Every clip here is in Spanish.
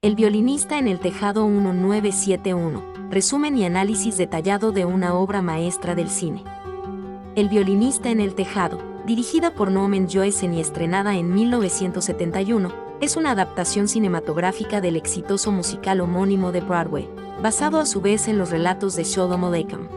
El violinista en el tejado 1971, resumen y análisis detallado de una obra maestra del cine. El violinista en el tejado, dirigida por Norman Joyce y estrenada en 1971, es una adaptación cinematográfica del exitoso musical homónimo de Broadway, basado a su vez en los relatos de Sholom Aleichem.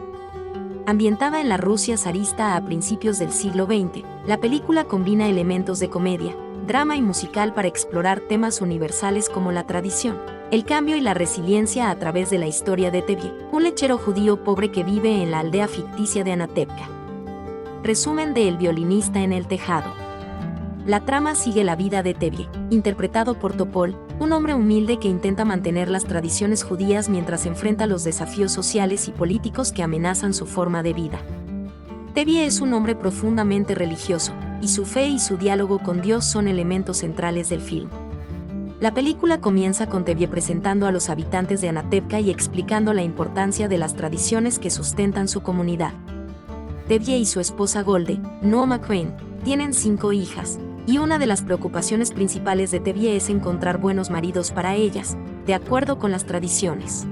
Ambientada en la Rusia zarista a principios del siglo XX, la película combina elementos de comedia, drama y musical para explorar temas universales como la tradición, el cambio y la resiliencia a través de la historia de Tevye, un lechero judío pobre que vive en la aldea ficticia de Anatevka. Resumen de El violinista en el tejado. La trama sigue la vida de Tevye, interpretado por Topol, un hombre humilde que intenta mantener las tradiciones judías mientras enfrenta los desafíos sociales y políticos que amenazan su forma de vida. Tevye es un hombre profundamente religioso, y su fe y su diálogo con Dios son elementos centrales del film. La película comienza con Tevye presentando a los habitantes de Anatevka y explicando la importancia de las tradiciones que sustentan su comunidad. Tevye y su esposa Golde, Noama Crane, tienen 5 hijas, y una de las preocupaciones principales de Tevye es encontrar buenos maridos para ellas, de acuerdo con las tradiciones.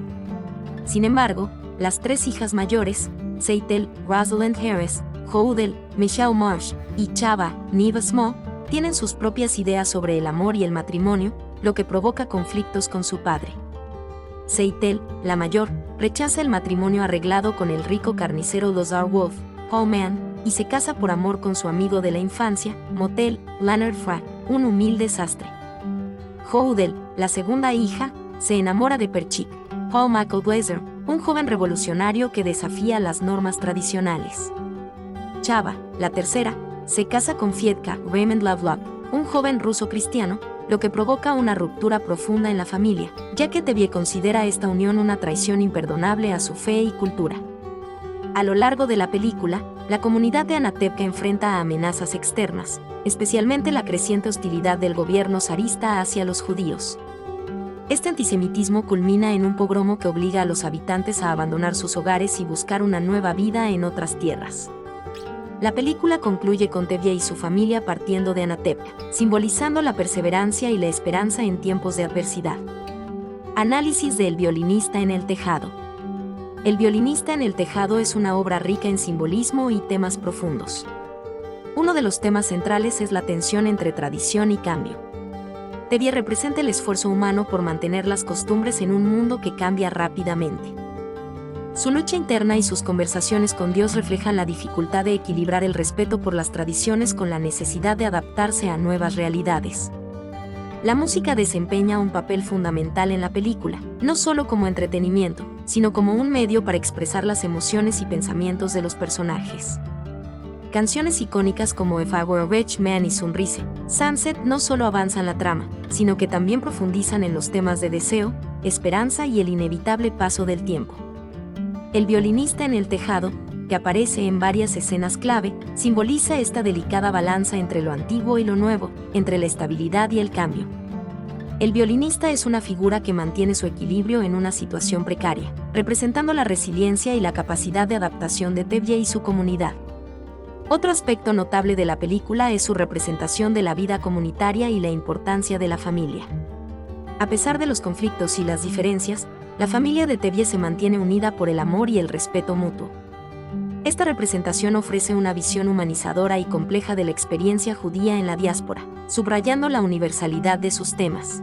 Sin embargo, las 3 hijas mayores, Seitel, Rosalind Harris, Houdel, Michelle Marsh y Chava, Neva Smo, tienen sus propias ideas sobre el amor y el matrimonio, lo que provoca conflictos con su padre. Seitel, la mayor, rechaza el matrimonio arreglado con el rico carnicero Lazar Wolf, Paul Mann, y se casa por amor con su amigo de la infancia, Motel, Leonard Frey, un humilde sastre. Houdel, la segunda hija, se enamora de Perchik, Paul Michael Glaser, un joven revolucionario que desafía las normas tradicionales. Chava, la tercera, se casa con Fiedka Raymond Lovelock, un joven ruso cristiano, lo que provoca una ruptura profunda en la familia, ya que Tevye considera esta unión una traición imperdonable a su fe y cultura. A lo largo de la película, la comunidad de Anatevka enfrenta a amenazas externas, especialmente la creciente hostilidad del gobierno zarista hacia los judíos. Este antisemitismo culmina en un pogromo que obliga a los habitantes a abandonar sus hogares y buscar una nueva vida en otras tierras. La película concluye con Tevye y su familia partiendo de Anatevka, simbolizando la perseverancia y la esperanza en tiempos de adversidad. Análisis de El violinista en el tejado. El violinista en el tejado es una obra rica en simbolismo y temas profundos. Uno de los temas centrales es la tensión entre tradición y cambio. Tevye representa el esfuerzo humano por mantener las costumbres en un mundo que cambia rápidamente. Su lucha interna y sus conversaciones con Dios reflejan la dificultad de equilibrar el respeto por las tradiciones con la necesidad de adaptarse a nuevas realidades. La música desempeña un papel fundamental en la película, no solo como entretenimiento, sino como un medio para expresar las emociones y pensamientos de los personajes. Canciones icónicas como If I Were a Rich Man y Sunrise, Sunset no solo avanzan la trama, sino que también profundizan en los temas de deseo, esperanza y el inevitable paso del tiempo. El violinista en el tejado, que aparece en varias escenas clave, simboliza esta delicada balanza entre lo antiguo y lo nuevo, entre la estabilidad y el cambio. El violinista es una figura que mantiene su equilibrio en una situación precaria, representando la resiliencia y la capacidad de adaptación de Tevye y su comunidad. Otro aspecto notable de la película es su representación de la vida comunitaria y la importancia de la familia. A pesar de los conflictos y las diferencias, la familia de Tevye se mantiene unida por el amor y el respeto mutuo. Esta representación ofrece una visión humanizadora y compleja de la experiencia judía en la diáspora, subrayando la universalidad de sus temas.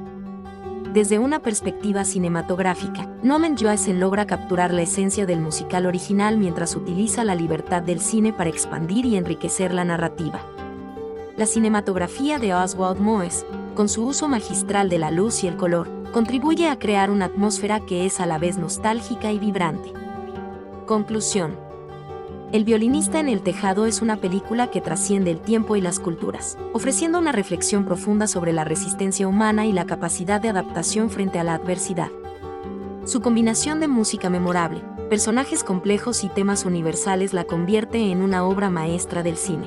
Desde una perspectiva cinematográfica, Norman Joyce logra capturar la esencia del musical original mientras utiliza la libertad del cine para expandir y enriquecer la narrativa. La cinematografía de Oswald Moyes, con su uso magistral de la luz y el color, contribuye a crear una atmósfera que es a la vez nostálgica y vibrante. Conclusión. El violinista en el tejado es una película que trasciende el tiempo y las culturas, ofreciendo una reflexión profunda sobre la resistencia humana y la capacidad de adaptación frente a la adversidad. Su combinación de música memorable, personajes complejos y temas universales la convierte en una obra maestra del cine.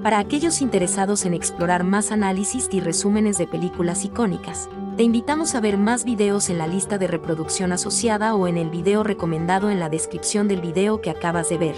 Para aquellos interesados en explorar más análisis y resúmenes de películas icónicas, te invitamos a ver más videos en la lista de reproducción asociada o en el video recomendado en la descripción del video que acabas de ver.